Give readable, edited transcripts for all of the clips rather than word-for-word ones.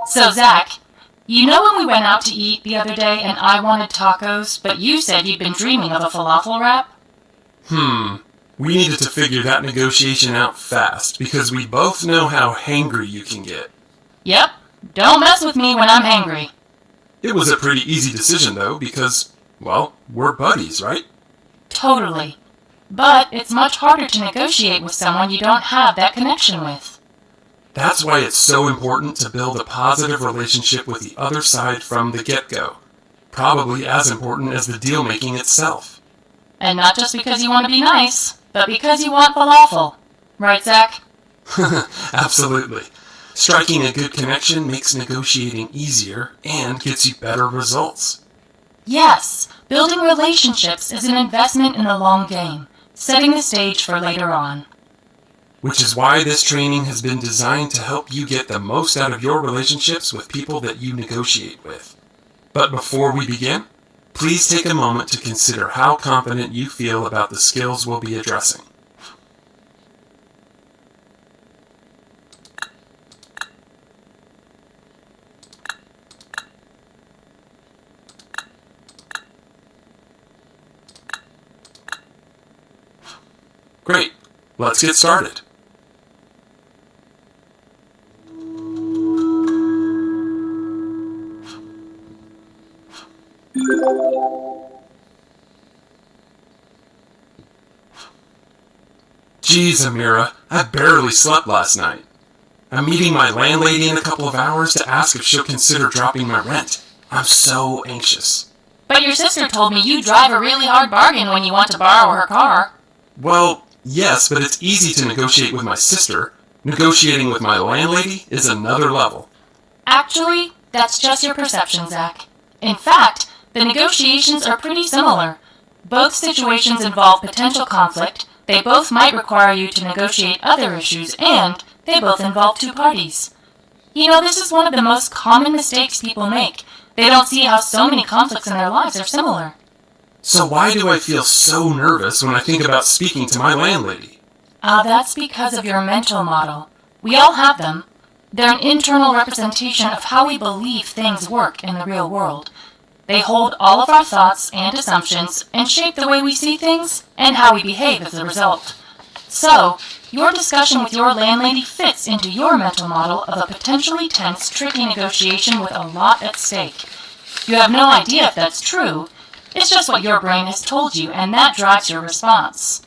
So, Zach, you know when we went out to eat the other day and I wanted tacos, but you said you'd been dreaming of a falafel wrap? We needed to figure that negotiation out fast, because we both know how hangry you can get. Yep. Don't mess with me when I'm hangry. It was a pretty easy decision, though, because, well, we're buddies, right? Totally. But it's much harder to negotiate with someone you don't have that connection with. That's why it's so important to build a positive relationship with the other side from the get-go. Probably as important as the deal-making itself. And not just because you want to be nice, but because you want falafel. Right, Zach? Absolutely. Striking a good connection makes negotiating easier and gets you better results. Yes, building relationships is an investment in the long game, setting the stage for later on. Which is why this training has been designed to help you get the most out of your relationships with people that you negotiate with. But before we begin, please take a moment to consider how confident you feel about the skills we'll be addressing. Great, let's get started. Geez, Amira, I barely slept last night. I'm meeting my landlady in a couple of hours to ask if she'll consider dropping my rent. I'm so anxious. But your sister told me you drive a really hard bargain when you want to borrow her car. Well, yes, but it's easy to negotiate with my sister. Negotiating with my landlady is another level. Actually, that's just your perception, Zach. In fact, the negotiations are pretty similar. Both situations involve potential conflict, they both might require you to negotiate other issues, and they both involve two parties. You know, this is one of the most common mistakes people make. They don't see how so many conflicts in their lives are similar. So why do I feel so nervous when I think about speaking to my landlady? That's because of your mental model. We all have them. They're an internal representation of how we believe things work in the real world. They hold all of our thoughts and assumptions and shape the way we see things and how we behave as a result. So, your discussion with your landlady fits into your mental model of a potentially tense, tricky negotiation with a lot at stake. You have no idea if that's true. It's just what your brain has told you, and that drives your response.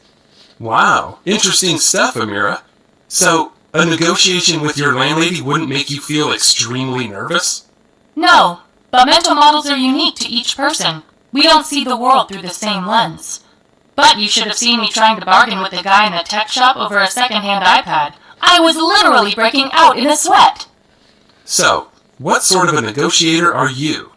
Wow, interesting stuff, Amira. So, a negotiation with your landlady wouldn't make you feel extremely nervous? No, but mental models are unique to each person. We don't see the world through the same lens. But you should have seen me trying to bargain with the guy in the tech shop over a second-hand iPad. I was literally breaking out in a sweat. So, what sort of a negotiator are you?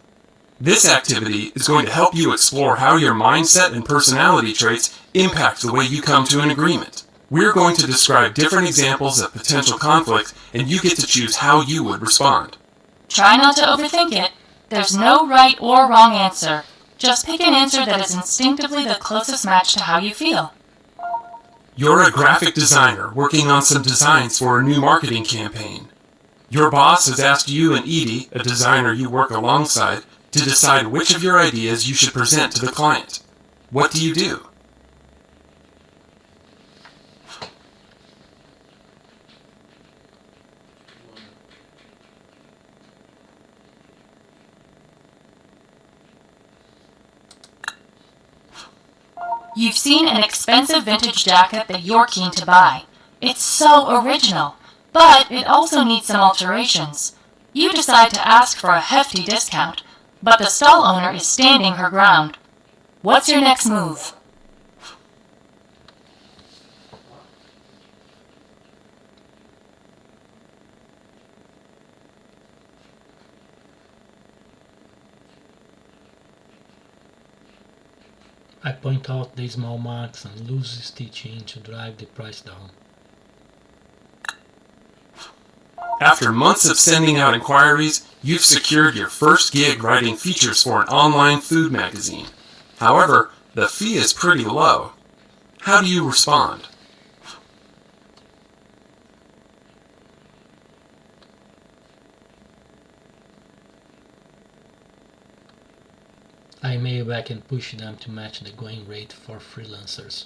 This activity is going to help you explore how your mindset and personality traits impact the way you come to an agreement. We're going to describe different examples of potential conflict, and you get to choose how you would respond. Try not to overthink it. There's no right or wrong answer. Just pick an answer that is instinctively the closest match to how you feel. You're a graphic designer working on some designs for a new marketing campaign. Your boss has asked you and Edie, a designer you work alongside, to decide which of your ideas you should present to the client. What do you do? You've seen an expensive vintage jacket that you're keen to buy. It's so original, but it also needs some alterations. You decide to ask for a hefty discount, but the stall owner is standing her ground. What's your next move? I point out the small marks and loose stitching to drive the price down. After months of sending out inquiries, you've secured your first gig writing features for an online food magazine. However, the fee is pretty low. How do you respond? I mail back and push them to match the going rate for freelancers.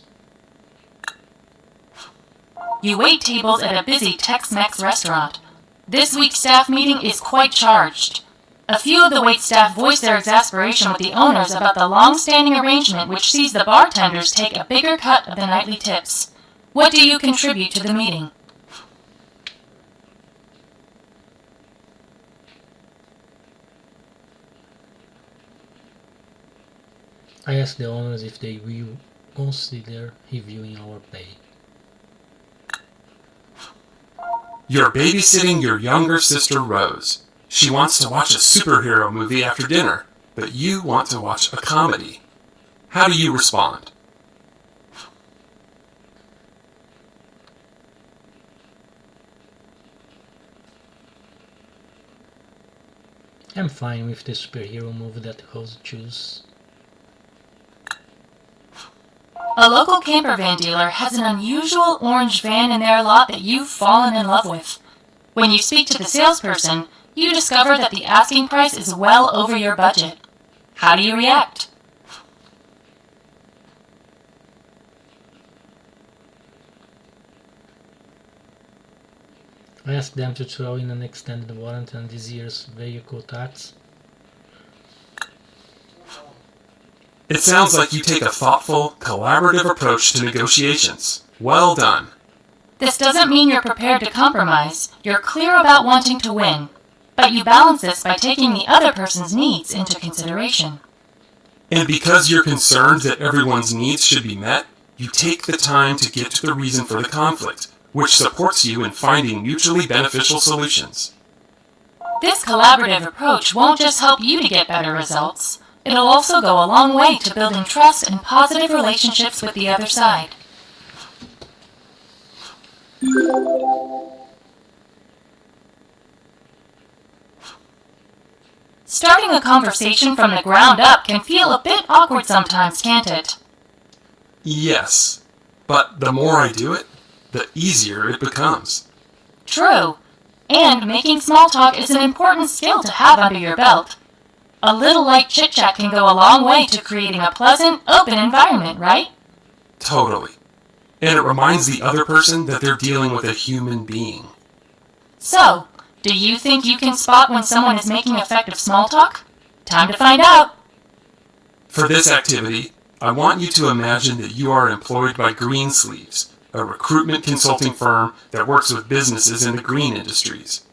You wait tables at a busy Tex-Mex restaurant. This week's staff meeting is quite charged. A few of the waitstaff voice their exasperation with the owners about the long-standing arrangement which sees the bartenders take a bigger cut of the nightly tips. What do you contribute to the meeting? I ask the owners if they will consider reviewing our pay. You're babysitting your younger sister Rose. She wants to watch a superhero movie after dinner, but you want to watch a comedy. How do you respond? I'm fine with the superhero movie that Rose chooses. A local camper van dealer has an unusual orange van in their lot that you've fallen in love with. When you speak to the salesperson, you discover that the asking price is well over your budget. How do you react? I ask them to throw in an extended warranty on this year's vehicle tax. It sounds like you take a thoughtful, collaborative approach to negotiations. Well done. This doesn't mean you're prepared to compromise. You're clear about wanting to win. But you balance this by taking the other person's needs into consideration. And because you're concerned that everyone's needs should be met, you take the time to get to the reason for the conflict, which supports you in finding mutually beneficial solutions. This collaborative approach won't just help you to get better results. It'll also go a long way to building trust and positive relationships with the other side. Starting a conversation from the ground up can feel a bit awkward sometimes, can't it? Yes, but the more I do it, the easier it becomes. True. And making small talk is an important skill to have under your belt. A little light chit-chat can go a long way to creating a pleasant, open environment, right? Totally. And it reminds the other person that they're dealing with a human being. So, do you think you can spot when someone is making effective small talk? Time to find out. For this activity, I want you to imagine that you are employed by Greensleeves, a recruitment consulting firm that works with businesses in the green industries.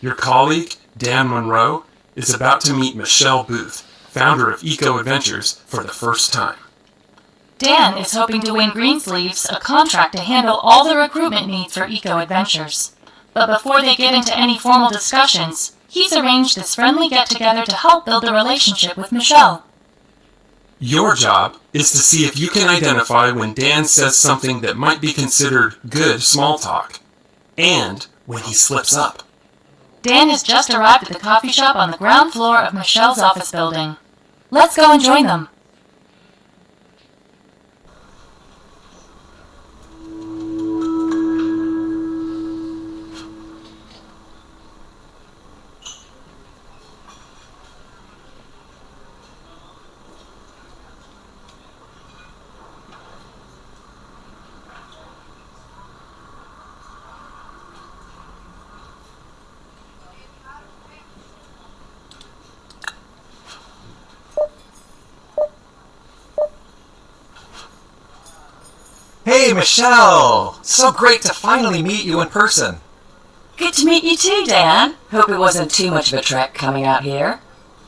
Your colleague, Dan Monroe, is about to meet Michelle Booth, founder of Eco Adventures, for the first time. Dan is hoping to win Greensleeves a contract to handle all the recruitment needs for Eco Adventures. But before they get into any formal discussions, he's arranged this friendly get-together to help build a relationship with Michelle. Your job is to see if you can identify when Dan says something that might be considered good small talk, and when he slips up. Dan has just arrived at the coffee shop on the ground floor of Michelle's office building. Let's go and join them. Hey, Michelle! So great to finally meet you in person. Good to meet you too, Dan. Hope it wasn't too much of a trek coming out here.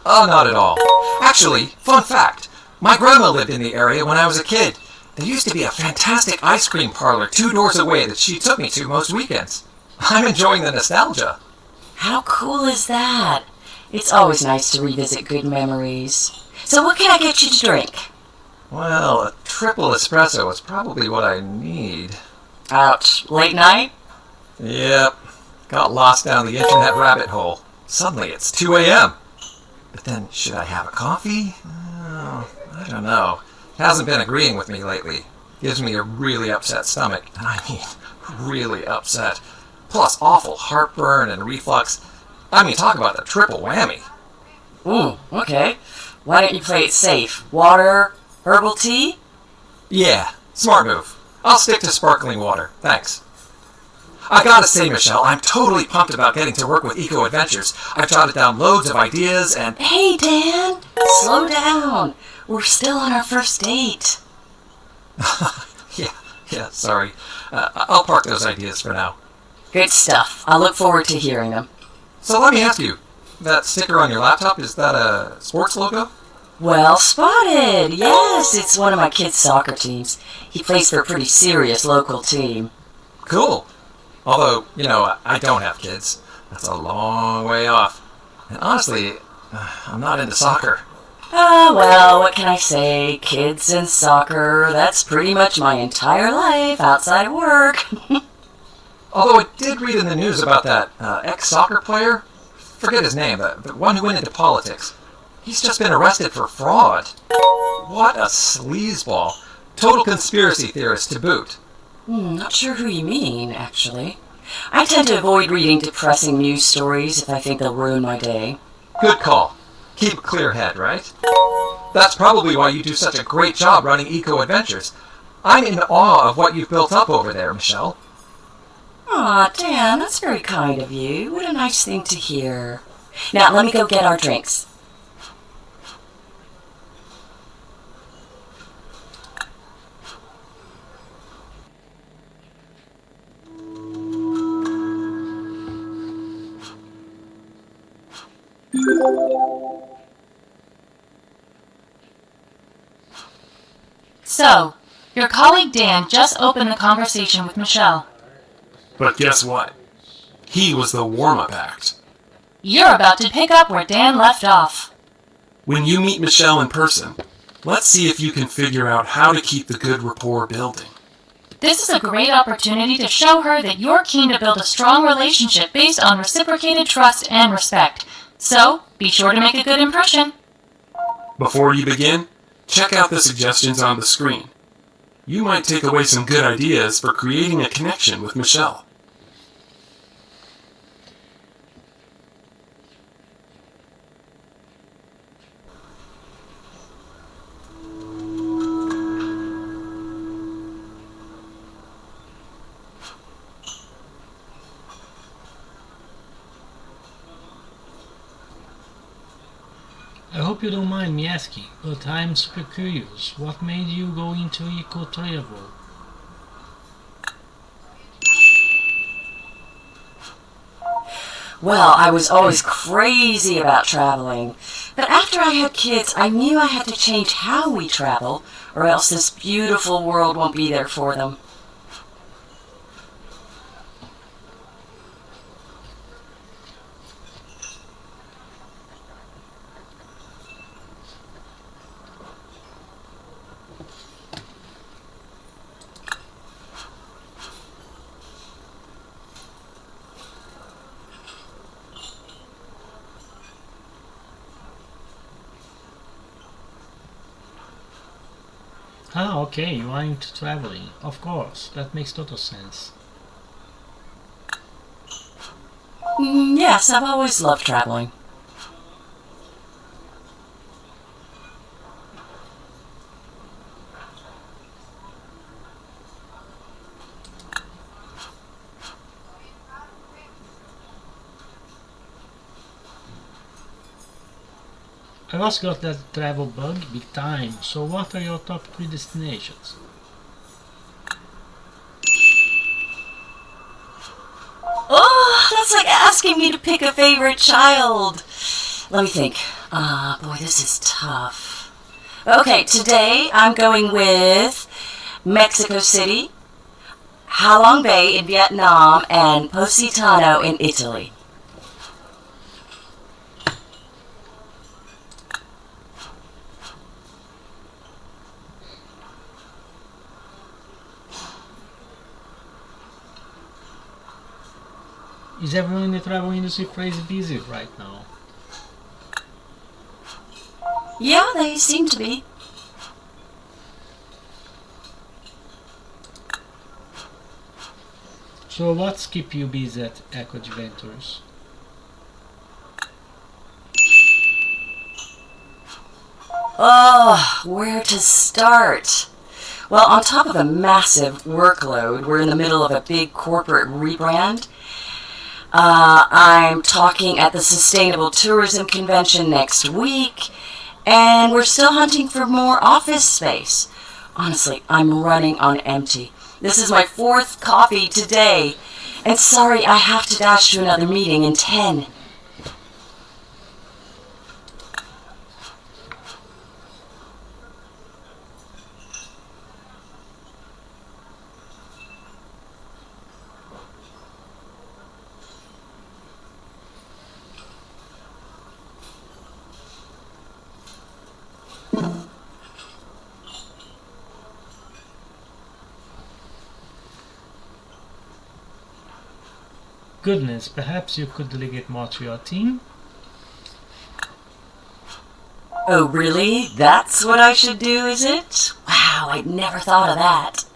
Oh, not at all. Actually, fun fact, my grandma lived in the area when I was a kid. There used to be a fantastic ice cream parlor 2 doors away that she took me to most weekends. I'm enjoying the nostalgia. How cool is that? It's always nice to revisit good memories. So what can I get you to drink? Well, a triple espresso is probably what I need. Ouch. Late night? Yep. Got lost down the internet rabbit hole. Suddenly it's 2 a.m. But then, should I have a coffee? I don't know. Hasn't been agreeing with me lately. Gives me a really upset stomach. I mean, really upset. Plus awful heartburn and reflux. I mean, talk about the triple whammy. Ooh, okay. Why don't you play it safe? Water, herbal tea? Yeah, smart move. I'll stick to sparkling water, thanks. I gotta say, Michelle, I'm totally pumped about getting to work with Eco Adventures. I've jotted down loads of ideas and... Hey, Dan! Slow down. We're still on our first date. Yeah, sorry. I'll park those ideas for now. Good stuff. I'll look forward to hearing them. So let me ask you, that sticker on your laptop, is that a sports logo? Well spotted. Yes, it's one of my kid's soccer teams. He plays for a pretty serious local team. Cool. Although, I don't have kids. That's a long way off. And honestly, I'm not into soccer. Well, what can I say? Kids and soccer, that's pretty much my entire life outside of work. Although I did read in the news about that ex-soccer player. Forget his name, the one who went into politics. He's just been arrested for fraud. What a sleazeball. Total conspiracy theorist to boot. Not sure who you mean, actually. I tend to avoid reading depressing news stories if I think they'll ruin my day. Good call. Keep a clear head, right? That's probably why you do such a great job running Eco Adventures. I'm in awe of what you've built up over there, Michelle. Aw, Dan, that's very kind of you. What a nice thing to hear. Now, let me go get our drinks. So, your colleague Dan just opened the conversation with Michelle. But guess what? He was the warm-up act. You're about to pick up where Dan left off. When you meet Michelle in person, let's see if you can figure out how to keep the good rapport building. This is a great opportunity to show her that you're keen to build a strong relationship based on reciprocated trust and respect. So, be sure to make a good impression. Before you begin, check out the suggestions on the screen. You might take away some good ideas for creating a connection with Michelle. I hope you don't mind me asking, but I'm super curious. What made you go into eco travel? Well, I was always crazy about traveling. But after I had kids, I knew I had to change how we travel, or else this beautiful world won't be there for them. Ah, okay, you are into traveling. Of course, that makes total sense. Yes, I've always loved traveling. I've also got that travel bug big time, so what are your top 3 destinations? Oh, that's like asking me to pick a favorite child. Let me think. Boy, this is tough. Okay, today I'm going with Mexico City, Halong Bay in Vietnam, and Positano in Italy. Is everyone in the travel industry crazy busy right now? Yeah, they seem to be. So what's keep you busy at Eco Adventures? Oh, where to start? Well, on top of a massive workload, we're in the middle of a big corporate rebrand. I'm talking at the Sustainable Tourism Convention next week, and we're still hunting for more office space. Honestly, I'm running on empty. This is my 4th coffee today, and sorry I have to dash to another meeting in 10. Goodness, perhaps you could delegate more to your team? Oh, really? That's what I should do, is it? Wow, I'd never thought of that.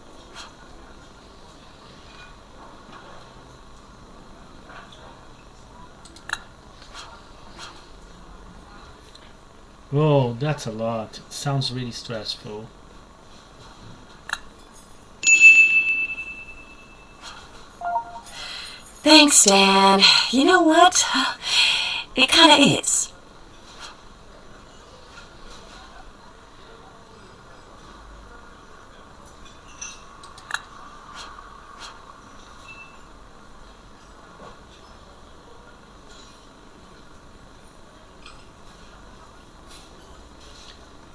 Whoa, that's a lot. It sounds really stressful. Thanks, Dan. You know what? It kinda is.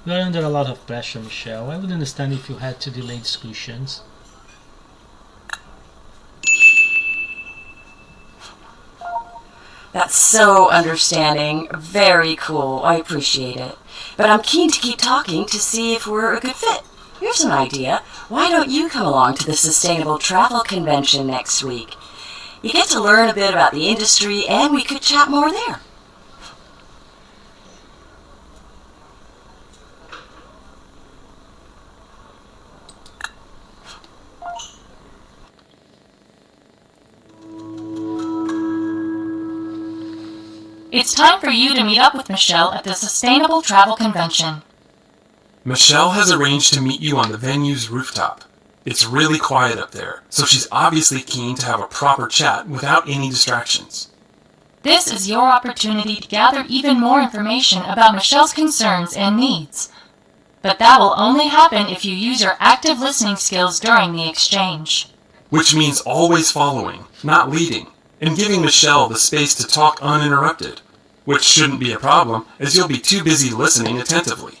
You're under a lot of pressure, Michelle. I would understand if you had to delay discussions. That's so understanding. Very cool. I appreciate it. But I'm keen to keep talking to see if we're a good fit. Here's an idea. Why don't you come along to the Sustainable Travel Convention next week? You get to learn a bit about the industry, and we could chat more there. It's time for you to meet up with Michelle at the Sustainable Travel Convention. Michelle has arranged to meet you on the venue's rooftop. It's really quiet up there, so she's obviously keen to have a proper chat without any distractions. This is your opportunity to gather even more information about Michelle's concerns and needs. But that will only happen if you use your active listening skills during the exchange. Which means always following, not leading, and giving Michelle the space to talk uninterrupted, which shouldn't be a problem, as you'll be too busy listening attentively.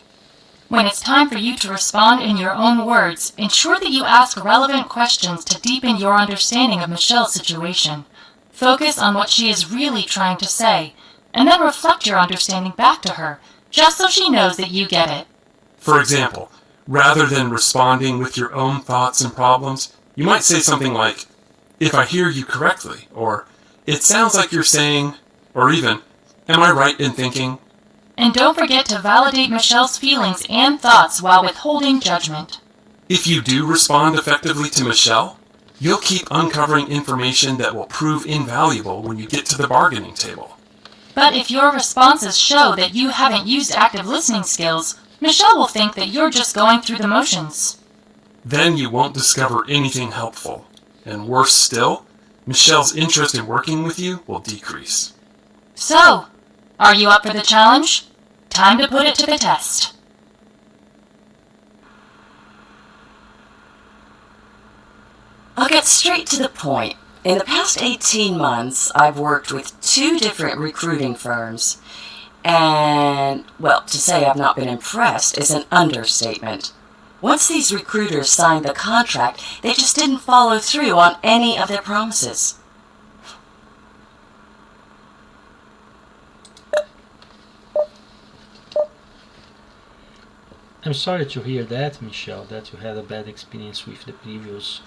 When it's time for you to respond in your own words, ensure that you ask relevant questions to deepen your understanding of Michelle's situation. Focus on what she is really trying to say, and then reflect your understanding back to her, just so she knows that you get it. For example, rather than responding with your own thoughts and problems, you might say something like, "If I hear you correctly," or "It sounds like you're saying," or even, "Am I right in thinking?" And don't forget to validate Michelle's feelings and thoughts while withholding judgment. If you do respond effectively to Michelle, you'll keep uncovering information that will prove invaluable when you get to the bargaining table. But if your responses show that you haven't used active listening skills, Michelle will think that you're just going through the motions. Then you won't discover anything helpful. And worse still, Michelle's interest in working with you will decrease. So, are you up for the challenge? Time to put it to the test. I'll get straight to the point. In the past 18 months, I've worked with 2 different recruiting firms. And, well, to say I've not been impressed is an understatement. Once these recruiters signed the contract, they just didn't follow through on any of their promises. I'm sorry to hear that, Michelle, that you had a bad experience with the previous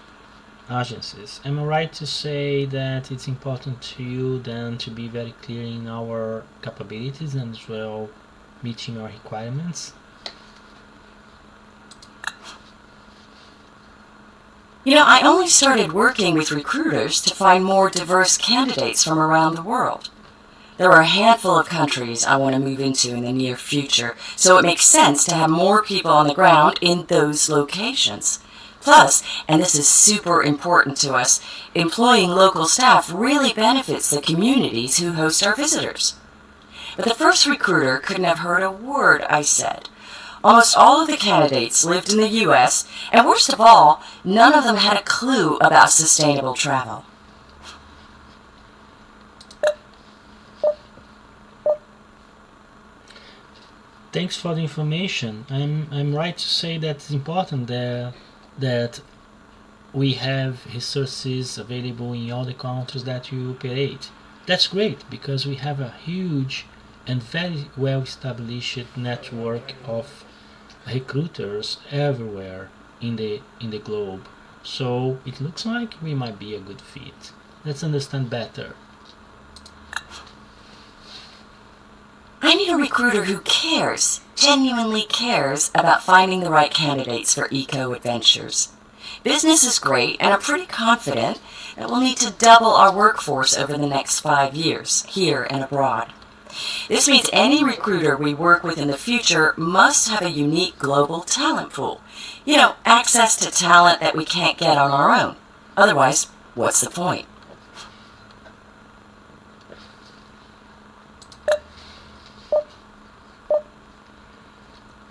agencies. Am I right to say that it's important to you then to be very clear in our capabilities and as well meeting our requirements? You know, I only started working with recruiters to find more diverse candidates from around the world. There are a handful of countries I want to move into in the near future, so it makes sense to have more people on the ground in those locations. Plus, and this is super important to us, employing local staff really benefits the communities who host our visitors. But the first recruiter couldn't have heard a word I said. Almost all of the candidates lived in the U.S., and worst of all, none of them had a clue about sustainable travel. Thanks for the information. I'm right to say that it's important that we have resources available in all the countries that you operate. That's great because we have a huge and very well established network of recruiters everywhere in the globe. So it looks like we might be a good fit. Let's understand better. I need a recruiter who cares, genuinely cares about finding the right candidates for eco-adventures. Business is great, and I'm pretty confident that we'll need to double our workforce over the next 5 years, here and abroad. This means any recruiter we work with in the future must have a unique global talent pool. You know, access to talent that we can't get on our own. Otherwise, what's the point?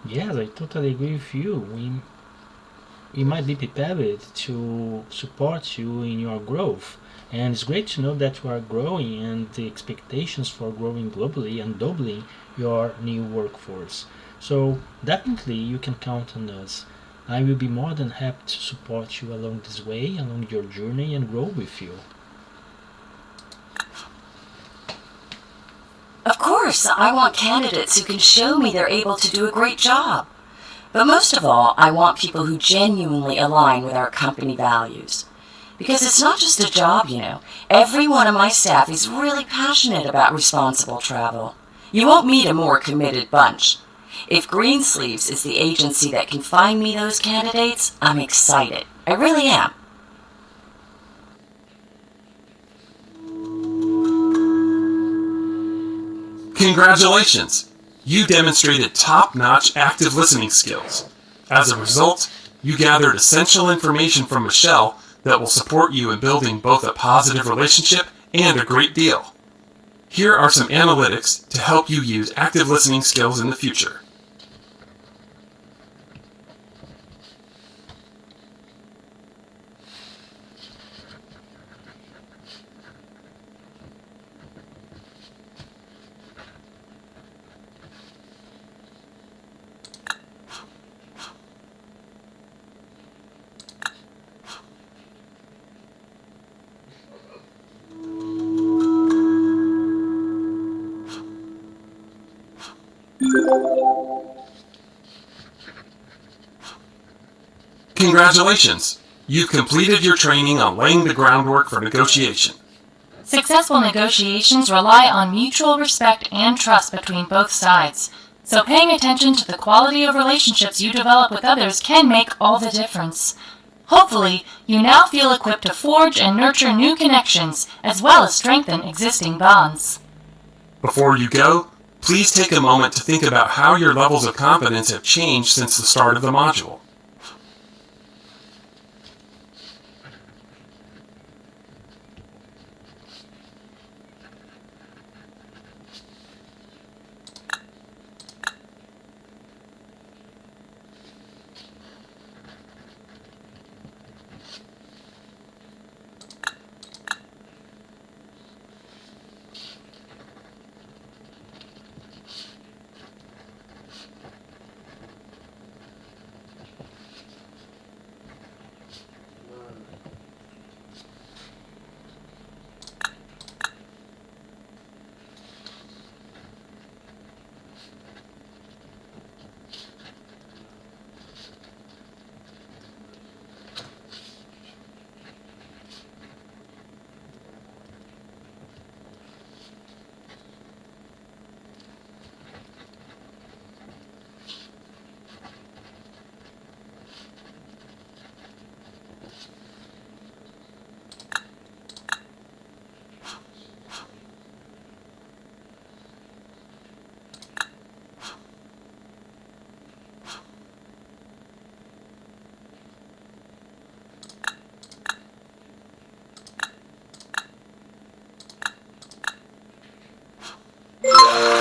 Yes, I totally agree with you. We might be prepared to support you in your growth. And it's great to know that you are growing and the expectations for growing globally and doubling your new workforce. So definitely you can count on us. I will be more than happy to support you along this way, along your journey, and grow with you. Of course, I want candidates who can show me they're able to do a great job. But most of all, I want people who genuinely align with our company values. Because it's not just a job, you know. Every one of my staff is really passionate about responsible travel. You won't meet a more committed bunch. If Greensleeves is the agency that can find me those candidates, I'm excited. I really am. Congratulations! You demonstrated top-notch active listening skills. As a result, you gathered essential information from Michelle that will support you in building both a positive relationship and a great deal. Here are some analytics to help you use active listening skills in the future. Congratulations! You've completed your training on laying the groundwork for negotiation. Successful negotiations rely on mutual respect and trust between both sides. So paying attention to the quality of relationships you develop with others can make all the difference. Hopefully, you now feel equipped to forge and nurture new connections, as well as strengthen existing bonds. Before you go, please take a moment to think about how your levels of confidence have changed since the start of the module. you.